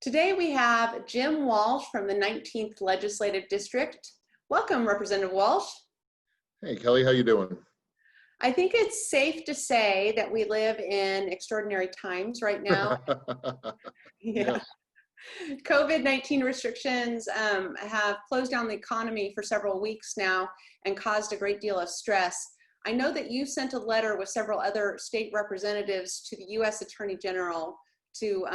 Today we have Jim Walsh from the 19th Legislative District. Welcome, Representative Walsh. Hey, Kelly, how you doing? I think it's safe to say that we live in extraordinary times right now. Yeah. Yes. COVID-19 restrictions have closed down the economy for several weeks now and caused a great deal of stress. I know that you sent a letter with several other state representatives to the U.S. Attorney General to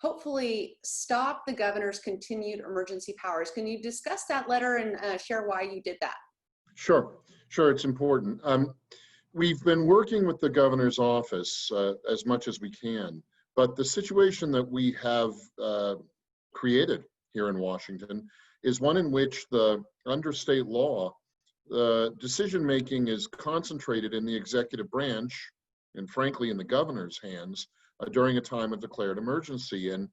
hopefully stop the governor's continued emergency powers. Can you discuss that letter and share why you did that? Sure, it's important. We've been working with the governor's office as much as we can, but the situation that we have created here in Washington is one in which under state law, decision-making is concentrated in the executive branch and frankly in the governor's hands during a time of declared emergency. And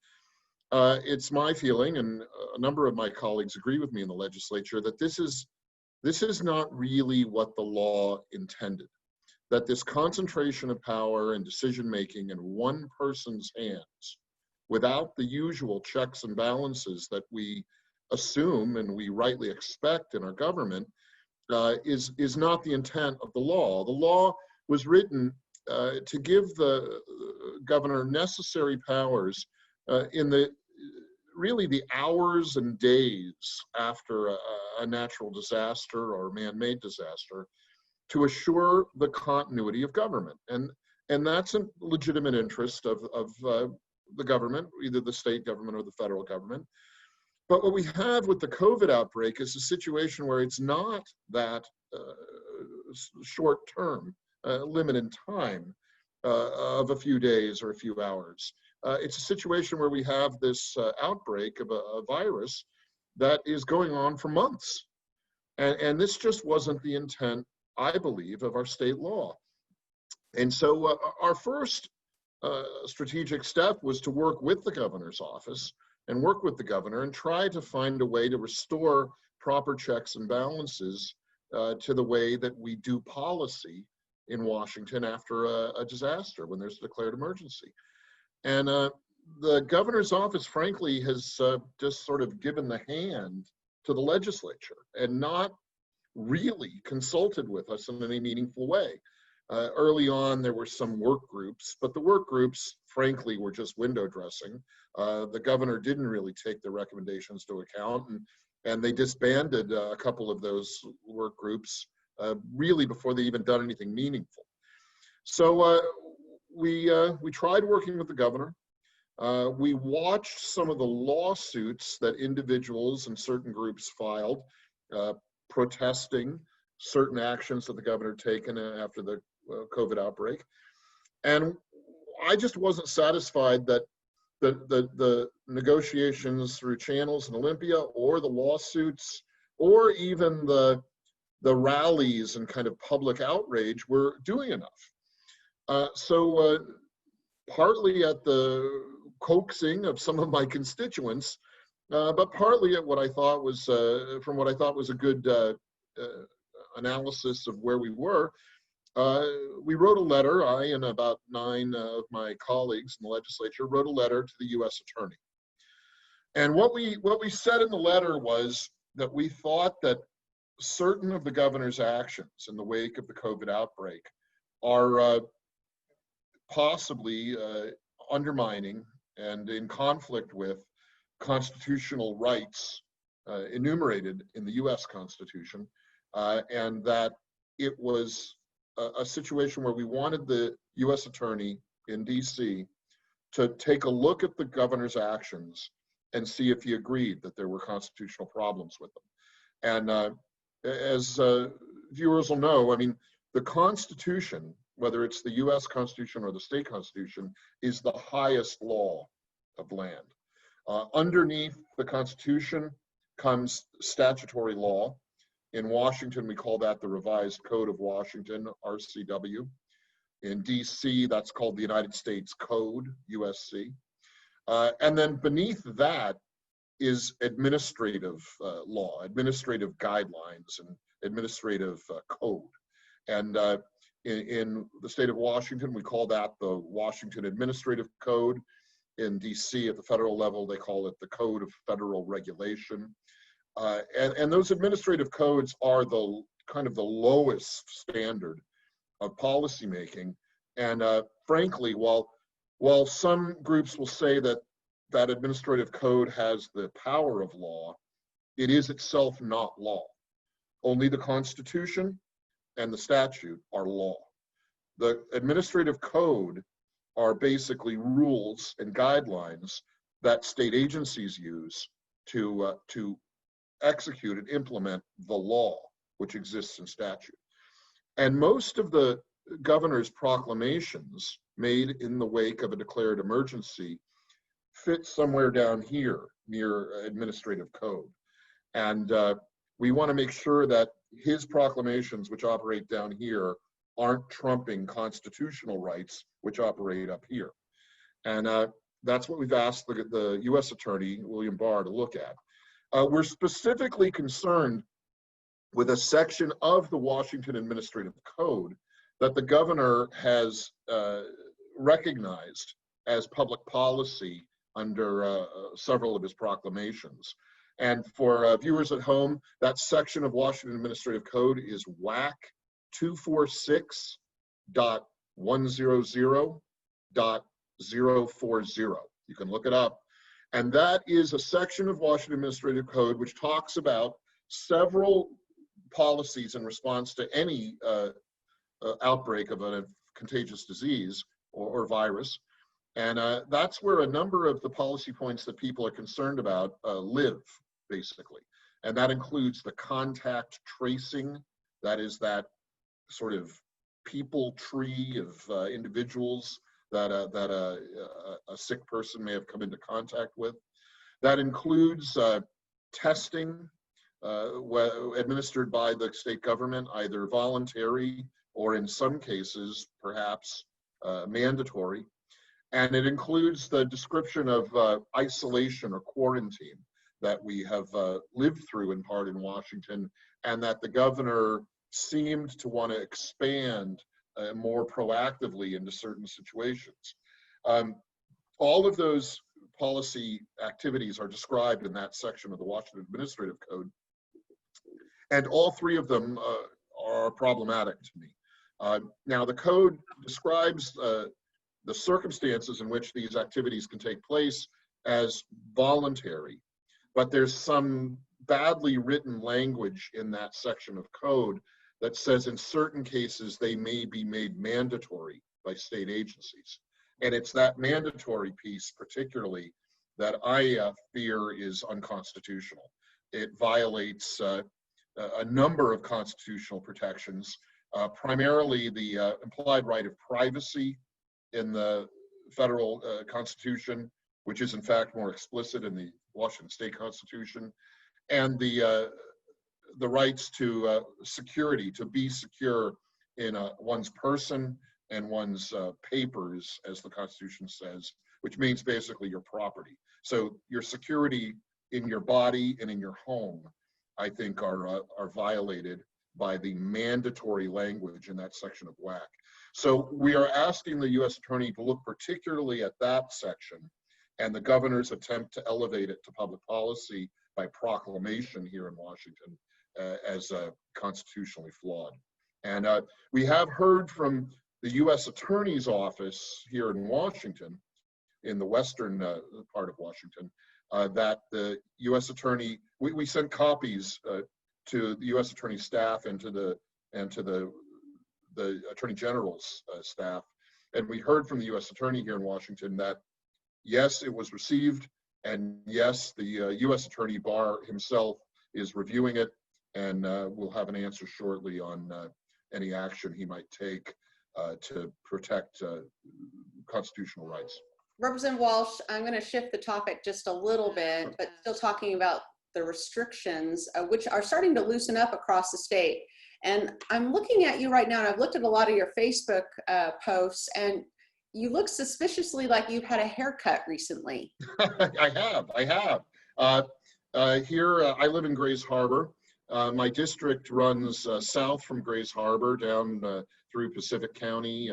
it's my feeling, and a number of my colleagues agree with me in the legislature, that this is not really what the law intended. That this concentration of power and decision-making in one person's hands, without the usual checks and balances that we assume and we rightly expect in our government, is not the intent of the law. The law was written to give the governor necessary powers in the hours and days after a natural disaster or man-made disaster, to assure the continuity of government. And that's a legitimate interest of the government, either the state government or the federal government. But what we have with the COVID outbreak is a situation where it's not that short term, limited time of a few days or a few hours. It's a situation where we have this outbreak of a virus that is going on for months. And this just wasn't the intent, I believe, of our state law. And so our first strategic step was to work with the governor's office and work with the governor and try to find a way to restore proper checks and balances to the way that we do policy in Washington after a disaster, when there's a declared emergency. And the governor's office, frankly, has just sort of given the hand to the legislature and not really consulted with us in any meaningful way. Early on, there were some work groups, but the work groups, frankly, were just window dressing. The governor didn't really take the recommendations to account, and they disbanded a couple of those work groups really before they even done anything meaningful. So we tried working with the governor. We watched some of the lawsuits that individuals and certain groups filed, protesting certain actions that the governor had taken after the COVID outbreak. And I just wasn't satisfied that the negotiations through channels in Olympia, or the lawsuits, or even the rallies and kind of public outrage were doing enough. So partly at the coaxing of some of my constituents, but partly at what I thought was, from what I thought was a good analysis of where we were, we wrote a letter. I and about 9 of my colleagues in the legislature wrote a letter to the U.S. Attorney. And what we said in the letter was that we thought that certain of the governor's actions in the wake of the COVID outbreak are possibly undermining and in conflict with constitutional rights enumerated in the U.S. Constitution, and that it was a situation where we wanted the U.S. Attorney in D.C. to take a look at the governor's actions and see if he agreed that there were constitutional problems with them. And as viewers will know, I mean, the Constitution, whether it's the U.S. Constitution or the state Constitution, is the highest law of land. Underneath the Constitution comes statutory law. In Washington, we call that the Revised Code of Washington, RCW. In DC, that's called the United States Code, USC. And then beneath that is administrative law, administrative guidelines, and administrative code. And in the state of Washington, we call that the Washington Administrative Code. in DC at the federal level, they call it the Code of Federal Regulation. And those administrative codes are the kind of the lowest standard of policymaking. And frankly, while some groups will say that that administrative code has the power of law, it is itself not law. Only the Constitution and the statute are law. The administrative code are basically rules and guidelines that state agencies use to execute and implement the law, which exists in statute. And most of the governor's proclamations made in the wake of a declared emergency fit somewhere down here near administrative code. And we want to make sure that his proclamations, which operate down here, aren't trumping constitutional rights, which operate up here. And that's what we've asked the U.S. Attorney, William Barr, to look at. We're specifically concerned with a section of the Washington Administrative Code that the governor has recognized as public policy under several of his proclamations. And for viewers at home, that section of Washington Administrative Code is WAC 246.100.040. You can look it up. And that is a section of Washington Administrative Code which talks about several policies in response to any outbreak of a contagious disease or virus. And that's where a number of the policy points that people are concerned about live, basically. And that includes the contact tracing, that is that sort of people tree of individuals that a sick person may have come into contact with. That includes testing administered by the state government, either voluntary or in some cases, perhaps mandatory. And it includes the description of isolation or quarantine that we have lived through in part in Washington, and that the governor seemed to want to expand more proactively into certain situations. All of those policy activities are described in that section of the Washington Administrative Code, and all three of them are problematic to me. Now, the code describes the circumstances in which these activities can take place as voluntary, but there's some badly written language in that section of code that says in certain cases they may be made mandatory by state agencies. And it's that mandatory piece particularly that I fear is unconstitutional. It violates a number of constitutional protections, primarily the implied right of privacy in the federal Constitution, which is in fact more explicit in the Washington State Constitution, and the rights to security, to be secure in one's person and one's papers, as the Constitution says, which means basically your property. So your security in your body and in your home, I think, are violated by the mandatory language in that section of WAC. So we are asking the U.S. Attorney to look particularly at that section and the governor's attempt to elevate it to public policy by proclamation here in Washington as constitutionally flawed. And we have heard from the U.S. Attorney's Office here in Washington, in the western part of Washington, that the U.S. Attorney, we sent copies to the U.S. Attorney staff and to the Attorney General's staff. And we heard from the U.S. Attorney here in Washington that, yes, it was received, and yes, the U.S. Attorney Barr himself is reviewing it, and we'll have an answer shortly on any action he might take to protect constitutional rights. Representative Walsh, I'm going to shift the topic just a little bit, but still talking about the restrictions, which are starting to loosen up across the state. And I'm looking at you right now, and I've looked at a lot of your Facebook posts, and you look suspiciously like you've had a haircut recently. I have. Here, I live in Grays Harbor. My district runs south from Grays Harbor down through Pacific County,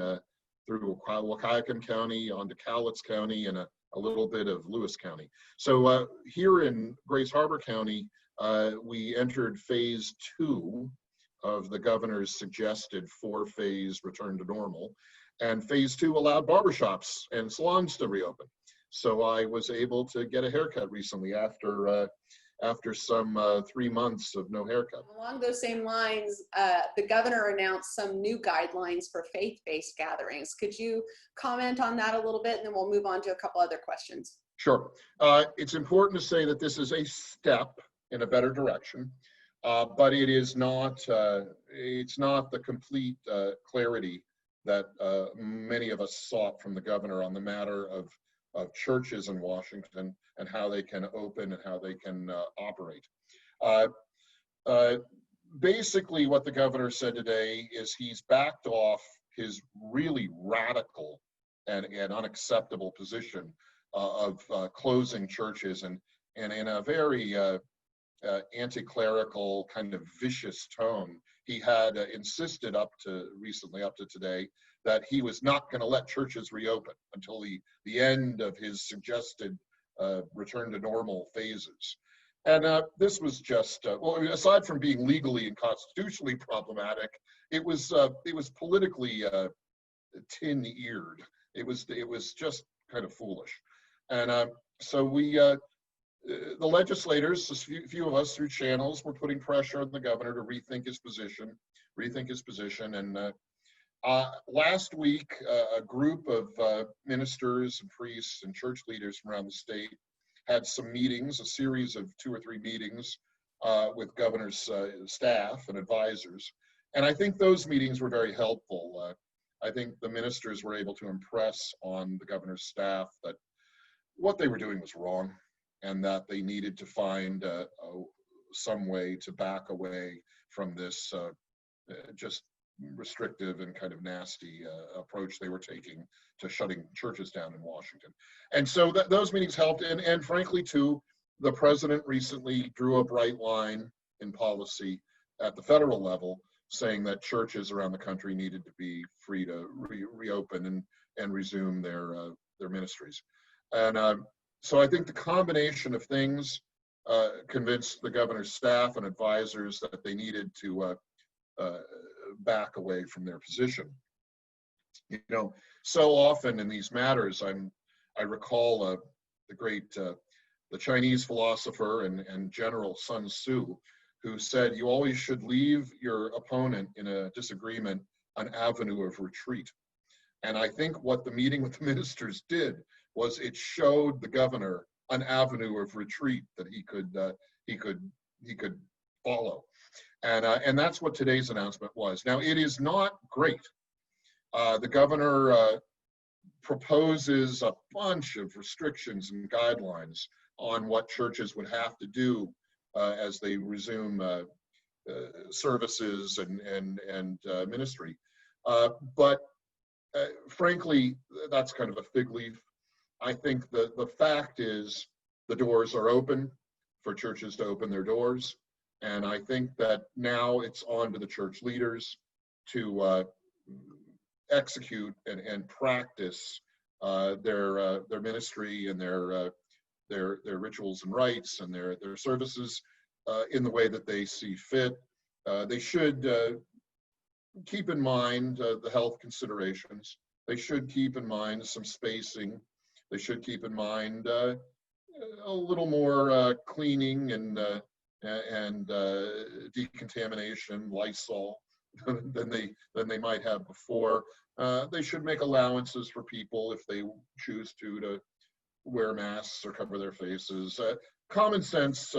through Wahkiakum County, onto Cowlitz County, and a little bit of Lewis County. So here in Grace Harbor County, we entered phase 2 of the governor's suggested 4-phase return to normal. And phase 2 allowed barbershops and salons to reopen. So I was able to get a haircut recently after some 3 months of no haircut. Along those same lines, the governor announced some new guidelines for faith-based gatherings. Could you comment on that a little bit, and then we'll move on to a couple other questions? Sure. It's important to say that this is a step in a better direction, but it is not. It's not the complete clarity that many of us sought from the governor on the matter of churches in Washington and how they can open and how they can operate. Basically, what the governor said today is he's backed off his really radical and unacceptable position of closing churches, and in a very anti-clerical kind of vicious tone, he had insisted up to today that he was not going to let churches reopen until the end of his suggested return to normal phases. And this was just, well, aside from being legally and constitutionally problematic, it was politically tin-eared. It was just kind of foolish. And so the legislators, a few of us through channels, were putting pressure on the governor to rethink his position. And last week, a group of ministers and priests and church leaders from around the state had some meetings, a series of 2 or 3 meetings with governor's staff and advisors. And I think those meetings were very helpful. I think the ministers were able to impress on the governor's staff that what they were doing was wrong, and that they needed to find some way to back away from this just restrictive and kind of nasty approach they were taking to shutting churches down in Washington. And so those meetings helped. And frankly, too, the president recently drew a bright line in policy at the federal level, saying that churches around the country needed to be free to reopen and resume their ministries. And so I think the combination of things convinced the governor's staff and advisors that they needed to back away from their position. You know, so often in these matters, I recall the great the Chinese philosopher and general Sun Tzu, who said, "You always should leave your opponent in a disagreement an avenue of retreat." And I think what the meeting with the ministers did was it showed the governor an avenue of retreat that he could follow, and that's what today's announcement was. Now, it is not great. The governor proposes a bunch of restrictions and guidelines on what churches would have to do as they resume services and ministry, but frankly, that's kind of a fig leaf. I think the fact is the doors are open for churches to open their doors. And I think that now it's on to the church leaders to execute and practice their ministry and their rituals and rites and their services in the way that they see fit. They should keep in mind the health considerations. They should keep in mind some spacing. They should keep in mind a little more cleaning and decontamination, Lysol, than they might have before. They should make allowances for people if they choose to wear masks or cover their faces. Common sense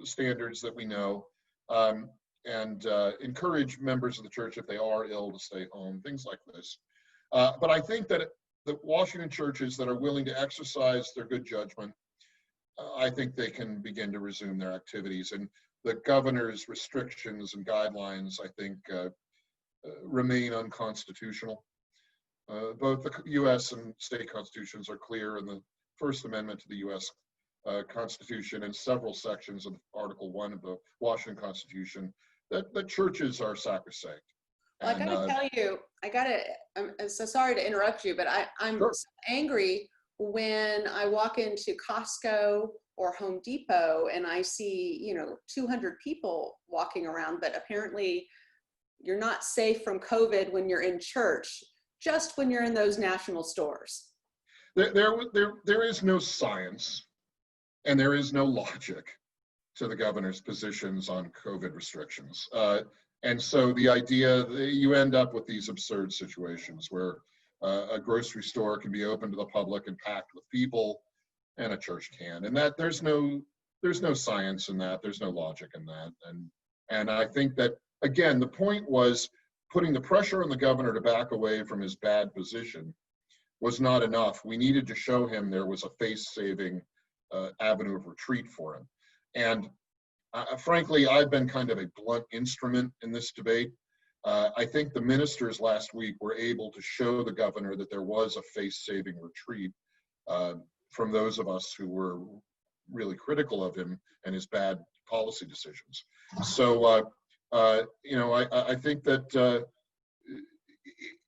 standards that we know, and encourage members of the church, if they are ill, to stay home, things like this. But I think that the Washington churches that are willing to exercise their good judgment, I think they can begin to resume their activities. And the governor's restrictions and guidelines, I think, remain unconstitutional. Both the U.S. and state constitutions are clear, and the First Amendment to the U.S. Constitution and several sections of Article 1 of the Washington Constitution, that churches are sacrosanct. Well, I gotta tell you, I'm so sorry to interrupt you, but I'm Sure. so angry when I walk into Costco or Home Depot and I see, 200 people walking around, but apparently you're not safe from COVID when you're in church, just when you're in those national stores. There is no science and there is no logic to the governor's positions on COVID restrictions. And so the idea, you end up with these absurd situations where a grocery store can be open to the public and packed with people, and a church can. And that there's no science in that. There's no logic in that. And I think that, again, the point was putting the pressure on the governor to back away from his bad position was not enough. We needed to show him there was a face-saving avenue of retreat for him. And frankly, I've been kind of a blunt instrument in this debate. I think the ministers last week were able to show the governor that there was a face-saving retreat from those of us who were really critical of him and his bad policy decisions. So, I think that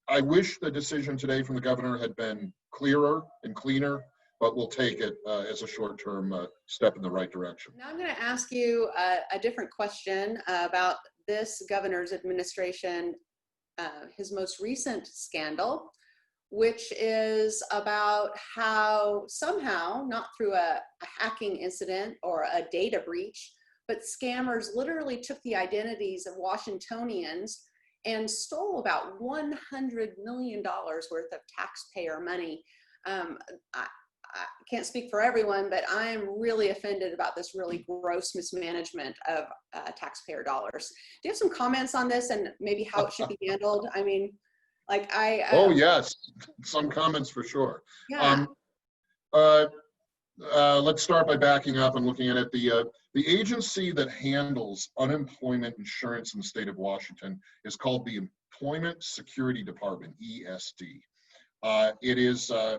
I wish the decision today from the governor had been clearer and cleaner, but we'll take it as a short-term step in the right direction. Now I'm going to ask you a different question about this governor's administration, his most recent scandal, which is about how somehow, not through a hacking incident or a data breach, but scammers literally took the identities of Washingtonians and stole about $100 million worth of taxpayer money. I can't speak for everyone, but I am really offended about this really gross mismanagement of taxpayer dollars. Do you have some comments on this and maybe how it should be handled? I mean, like oh yes, some comments for sure. Yeah. Let's start by backing up and looking at it. The agency that handles unemployment insurance in the state of Washington is called the Employment Security Department, ESD. It is a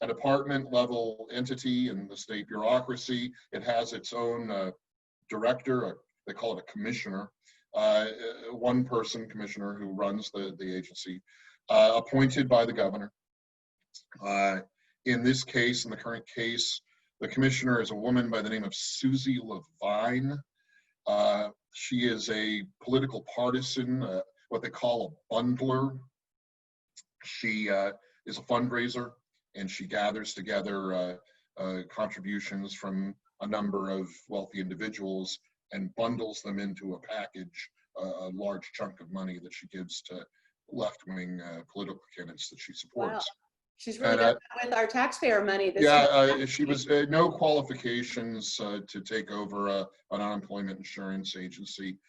department level entity in the state bureaucracy. It has its own director, they call it a commissioner, one person commissioner who runs the agency, appointed by the governor. In this case, in the current case, the commissioner is a woman by the name of Susie Levine. She is a political partisan, what they call a bundler. She is a fundraiser, and she gathers together contributions from a number of wealthy individuals and bundles them into a package, a large chunk of money that she gives to left-wing political candidates that she supports. Wow. She's really done that with our taxpayer money. She was no qualifications to take over an unemployment insurance agency.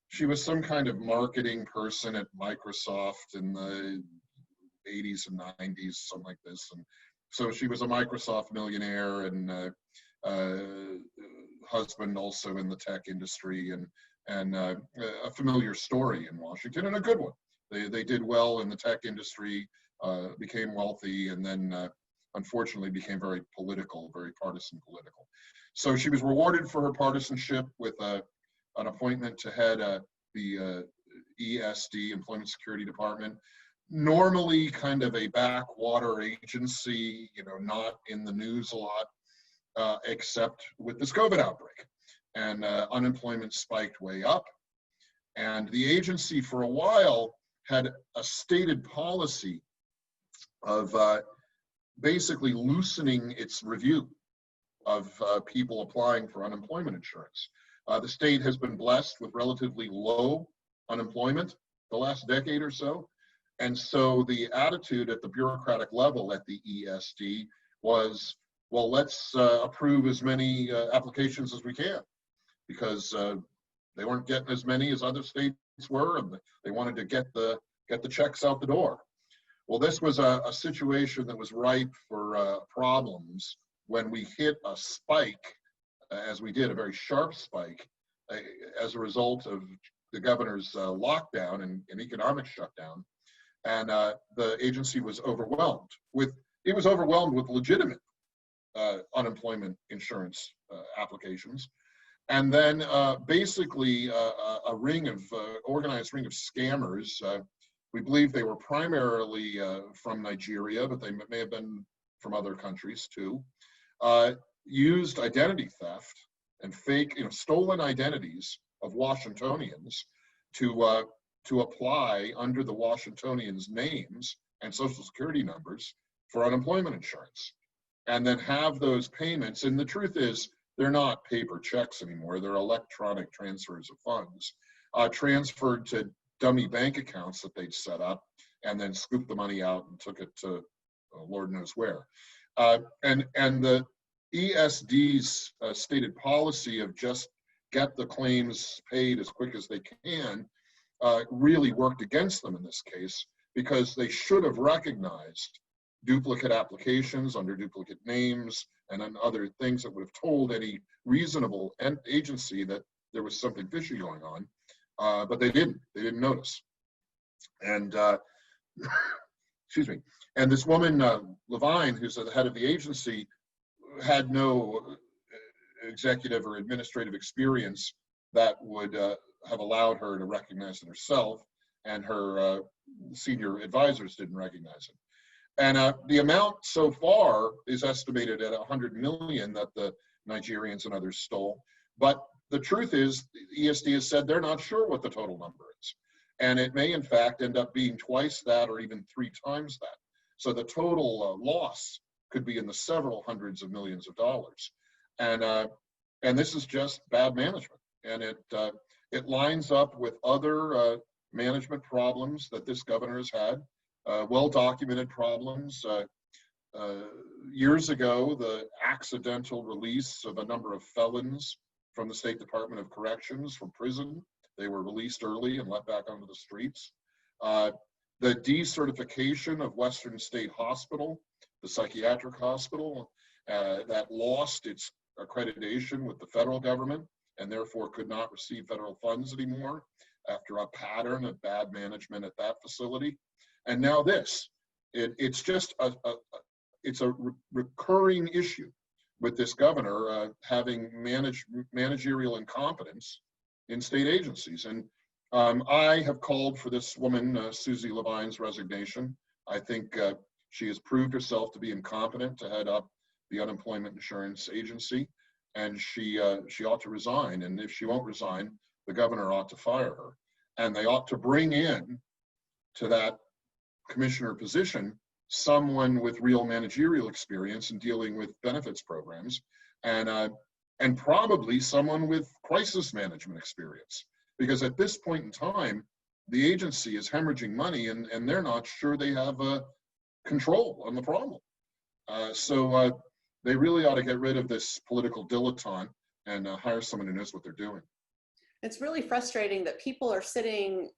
She was some kind of marketing person at Microsoft in the 80s and 90s, something like this. And so she was a Microsoft millionaire and husband also in the tech industry, and a familiar story in Washington, and a good one. They did well in the tech industry, became wealthy, and then unfortunately became very political, very partisan political. So she was rewarded for her partisanship with an appointment to head the ESD, Employment Security Department. Normally kind of a backwater agency, not in the news a lot, except with this COVID outbreak. And unemployment spiked way up. And the agency for a while had a stated policy of basically loosening its review of people applying for unemployment insurance. The state has been blessed with relatively low unemployment the last decade or so. And so the attitude at the bureaucratic level at the ESD was, well, let's approve as many applications as we can, because they weren't getting as many as other states were, and they wanted to get the checks out the door. Well, this was a situation that was ripe for problems when we hit a spike, as we did, a very sharp spike, as a result of the governor's lockdown and economic shutdown. And the agency was overwhelmed with legitimate unemployment insurance applications. And then basically a organized ring of scammers We believe they were primarily from Nigeria, but they may have been from other countries too. Used identity theft and fake, stolen identities of Washingtonians to apply under the Washingtonians' names and social security numbers for unemployment insurance, and then have those payments. And the truth is, they're not paper checks anymore. They're electronic transfers of funds, transferred to dummy bank accounts that they'd set up, and then scooped the money out and took it to Lord knows where. And the ESD's stated policy of just get the claims paid as quick as they can really worked against them in this case, because they should have recognized duplicate applications under duplicate names and then other things that would have told any reasonable agency that there was something fishy going on, but they didn't notice. And excuse me. And this woman, Levine, who's the head of the agency, had no executive or administrative experience that would have allowed her to recognize it herself, and her senior advisors didn't recognize it. And the amount so far is estimated at 100 million that the Nigerians and others stole. But the truth is, ESD has said they're not sure what the total number is. And it may, in fact, end up being twice that or even 3 times that. So the total loss could be in the several hundreds of millions of dollars. And this is just bad management. And it lines up with other management problems that this governor has had, well-documented problems. Years ago, the accidental release of a number of felons from the State Department of Corrections from prison. They were released early and let back onto the streets. The decertification of Western State Hospital, the psychiatric hospital, that lost its accreditation with the federal government and therefore could not receive federal funds anymore after a pattern of bad management at that facility. And now this, it's just it's a recurring issue with this governor having managerial incompetence in state agencies. And I have called for this woman, Susie Levine's resignation. I think she has proved herself to be incompetent to head up the unemployment insurance agency, and she ought to resign. And if she won't resign, the governor ought to fire her. And they ought to bring in to that commissioner position someone with real managerial experience in dealing with benefits programs, and probably someone with crisis management experience. Because at this point in time, the agency is hemorrhaging money, and they're not sure they have control on the problem. So they really ought to get rid of this political dilettante and hire someone who knows what they're doing. It's really frustrating that people are sitting,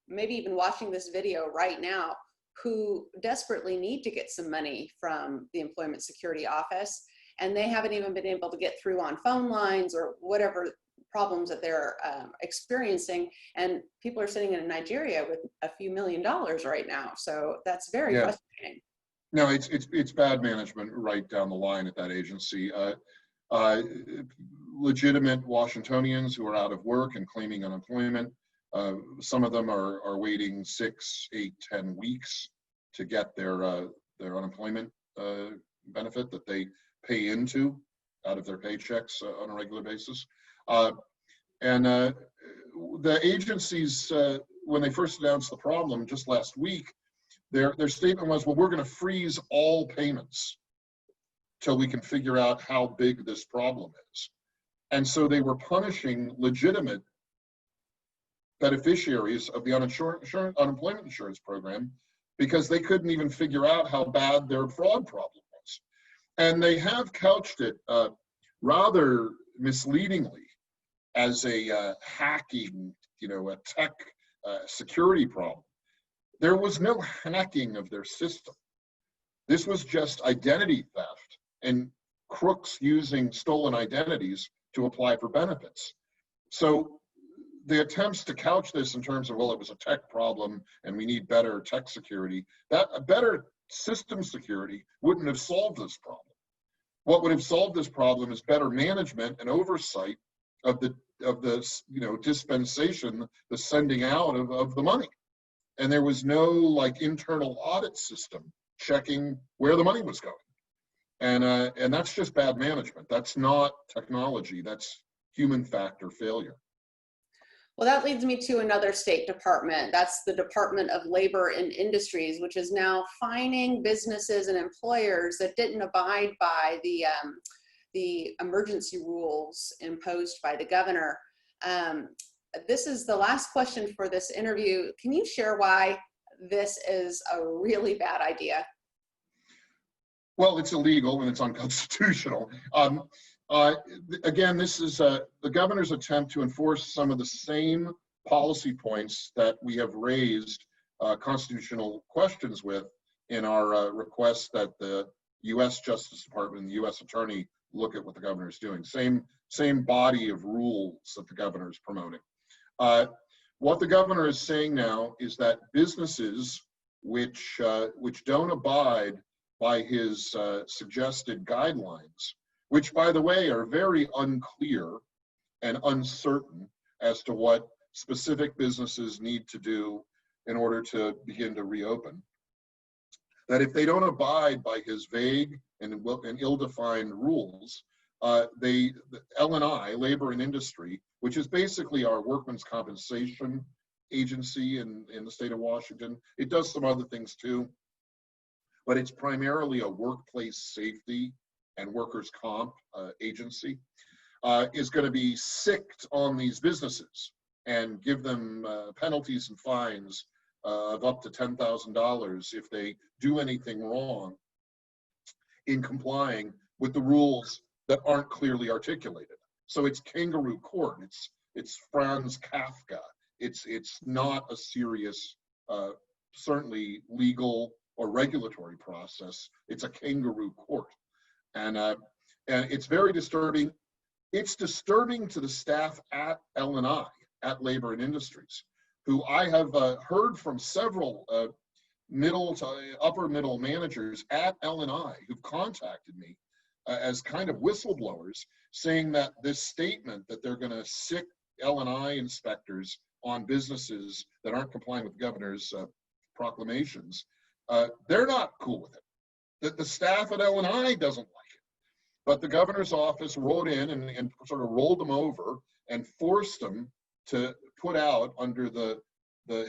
maybe even watching this video right now, who desperately need to get some money from the Employment Security Office, and they haven't even been able to get through on phone lines or whatever problems that they're experiencing. And people are sitting in Nigeria with a few $1 million right now. So that's very frustrating. No, it's bad management right down the line at that agency. Legitimate Washingtonians who are out of work and claiming unemployment. Some of them are waiting 6, 8, 10 weeks to get their unemployment benefit that they pay into out of their paychecks on a regular basis. And the agencies, when they first announced the problem just last week, their statement was, well, we're going to freeze all payments till we can figure out how big this problem is. And so they were punishing legitimate beneficiaries of the unemployment insurance program because they couldn't even figure out how bad their fraud problem was. And they have couched it rather misleadingly as a hacking, a tech security problem. There was no hacking of their system. This was just identity theft and crooks using stolen identities to apply for benefits. So the attempts to couch this in terms of, well, it was a tech problem and we need better tech security, that a better system security wouldn't have solved this problem. What would have solved this problem is better management and oversight of the dispensation, the sending out of the money. and there was no like internal audit system checking where the money was going. And that's just bad management. That's not technology. That's human factor failure. Well, that leads me to another state department. That's the Department of Labor and Industries, which is now fining businesses and employers that didn't abide by the emergency rules imposed by the governor. This is the last question for this interview. Can you share why this is a really bad idea? Well, it's illegal and it's unconstitutional. Again, this is the governor's attempt to enforce some of the same policy points that we have raised constitutional questions with in our request that the U.S. Justice Department and the U.S. Attorney look at what the governor is doing. Same body of rules that the governor is promoting. What the governor is saying now is that businesses which don't abide by his suggested guidelines, which, by the way, are very unclear and uncertain as to what specific businesses need to do in order to begin to reopen, that if they don't abide by his vague and ill-defined rules, the L&I, Labor and Industry, which is basically our workmen's compensation agency in the state of Washington, it does some other things too, but it's primarily a workplace safety and workers' comp agency, is going to be sicked on these businesses and give them penalties and fines of up to $10,000 if they do anything wrong in complying with the rules that aren't clearly articulated. So it's kangaroo court. It's Franz Kafka. It's not a serious, certainly legal or regulatory process. It's a kangaroo court. And it's very disturbing. It's disturbing to the staff at L&I, at Labor and Industries, who I have heard from several middle to upper middle managers at L&I who've contacted me as kind of whistleblowers, saying that this statement that they're going to sick L&I inspectors on businesses that aren't complying with the governor's proclamations, they're not cool with it. That the staff at L&I doesn't like it. But the governor's office wrote in and sort of rolled them over and forced them to put out under the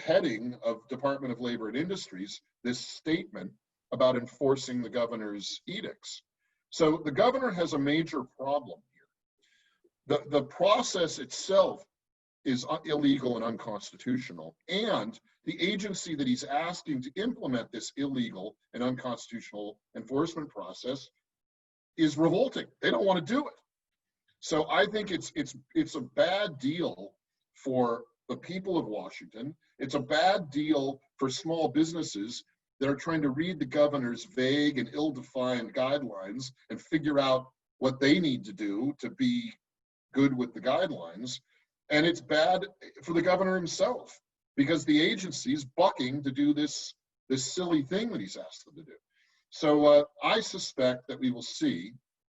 heading of Department of Labor and Industries this statement about enforcing the governor's edicts. So the governor has a major problem here. The process itself is illegal and unconstitutional, and the agency that he's asking to implement this illegal and unconstitutional enforcement process is revolting. They don't want to do it. So I think it's a bad deal for the people of Washington. It's a bad deal for small businesses that are trying to read the governor's vague and ill-defined guidelines and figure out what they need to do to be good with the guidelines. And it's bad for the governor himself, because the agency is bucking to do this silly thing that he's asked them to do. So I suspect that we will see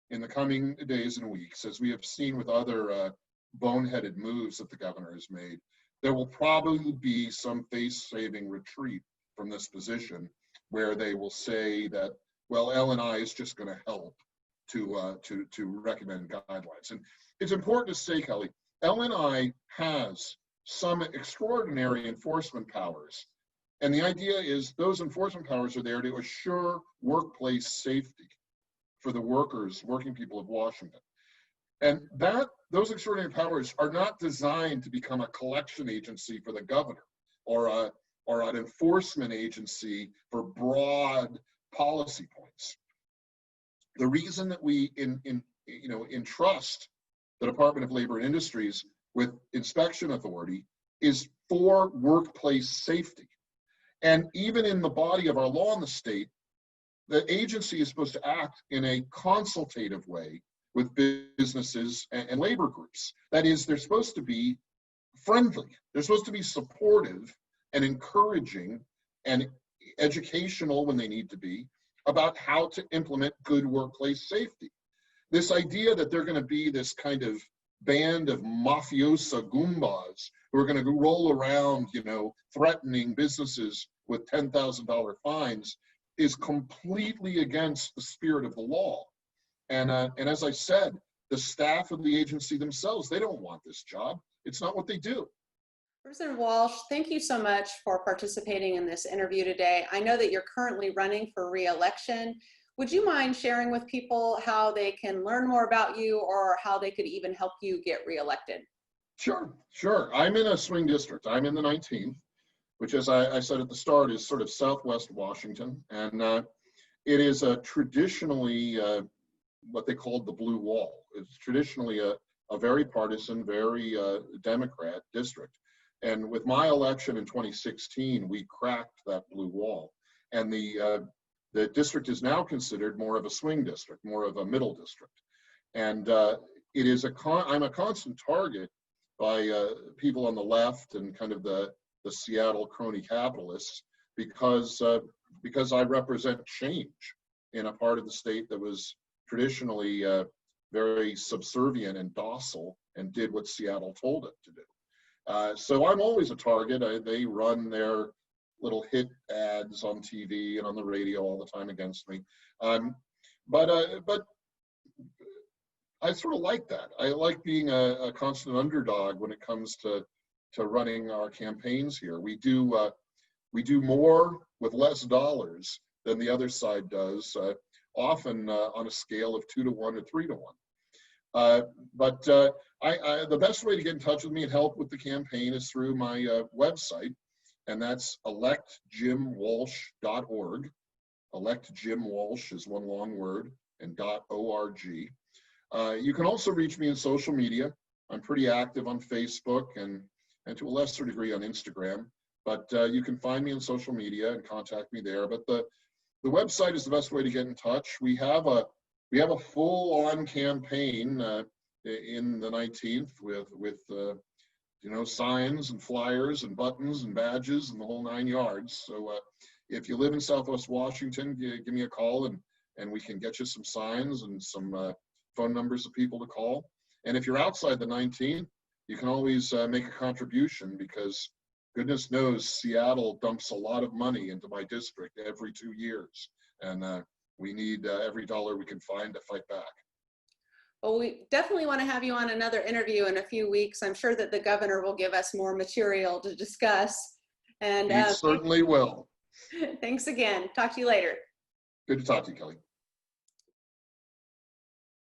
in the coming days and weeks, as we have seen with other boneheaded moves that the governor has made, there will probably be some face-saving retreat from this position where they will say that, well, L&I is just going to help to recommend guidelines. And it's important to say, Kelly, L&I has some extraordinary enforcement powers. And the idea is those enforcement powers are there to assure workplace safety for the workers, working people of Washington. And those extraordinary powers are not designed to become a collection agency for the governor or an enforcement agency for broad policy points. The reason that we entrust the Department of Labor and Industries with inspection authority is for workplace safety. And even in the body of our law in the state, the agency is supposed to act in a consultative way with businesses and labor groups. That is, they're supposed to be friendly. They're supposed to be supportive and encouraging and educational when they need to be about how to implement good workplace safety. This idea that they're going to be this kind of band of mafiosa goombas who are going to roll around, threatening businesses with $10,000 fines is completely against the spirit of the law. And as I said, the staff of the agency themselves, they don't want this job. It's not what they do. Representative Walsh, thank you so much for participating in this interview today. I know that you're currently running for re-election. Would you mind sharing with people how they can learn more about you or how they could even help you get re-elected? Sure. I'm in a swing district. I'm in the 19th, which, as I said at the start, is sort of Southwest Washington. And it is traditionally what they called the blue wall. It's traditionally a very partisan, very Democrat district. And with my election in 2016, we cracked that blue wall. And the district is now considered more of a swing district, more of a middle district. And it is I'm a constant target by people on the left and kind of the Seattle crony capitalists because I represent change in a part of the state that was traditionally very subservient and docile and did what Seattle told it to do. So I'm always a target. They run their little hit ads on TV and on the radio all the time against me. But I sort of like that. I like being a constant underdog when it comes to running our campaigns here. We do more with less dollars than the other side does, often on a scale of 2 to 1 or 3 to 1. But the best way to get in touch with me and help with the campaign is through my website, and that's electjimwalsh.org. Elect Jim Walsh is one long word, and .org. You can also reach me in social media. I'm pretty active on Facebook and to a lesser degree on Instagram, but you can find me on social media and contact me there. But the website is the best way to get in touch. We have a full-on campaign in the 19th with signs and flyers and buttons and badges and the whole 9 yards. So if you live in Southwest Washington, give me a call and we can get you some signs and some phone numbers of people to call. And if you're outside the 19th, you can always make a contribution because goodness knows Seattle dumps a lot of money into my district every 2 years. And we need every dollar we can find to fight back. Well, we definitely want to have you on another interview in a few weeks. I'm sure that the governor will give us more material to discuss. And he certainly will. Thanks again. Talk to you later. Good to talk to you, Kelly.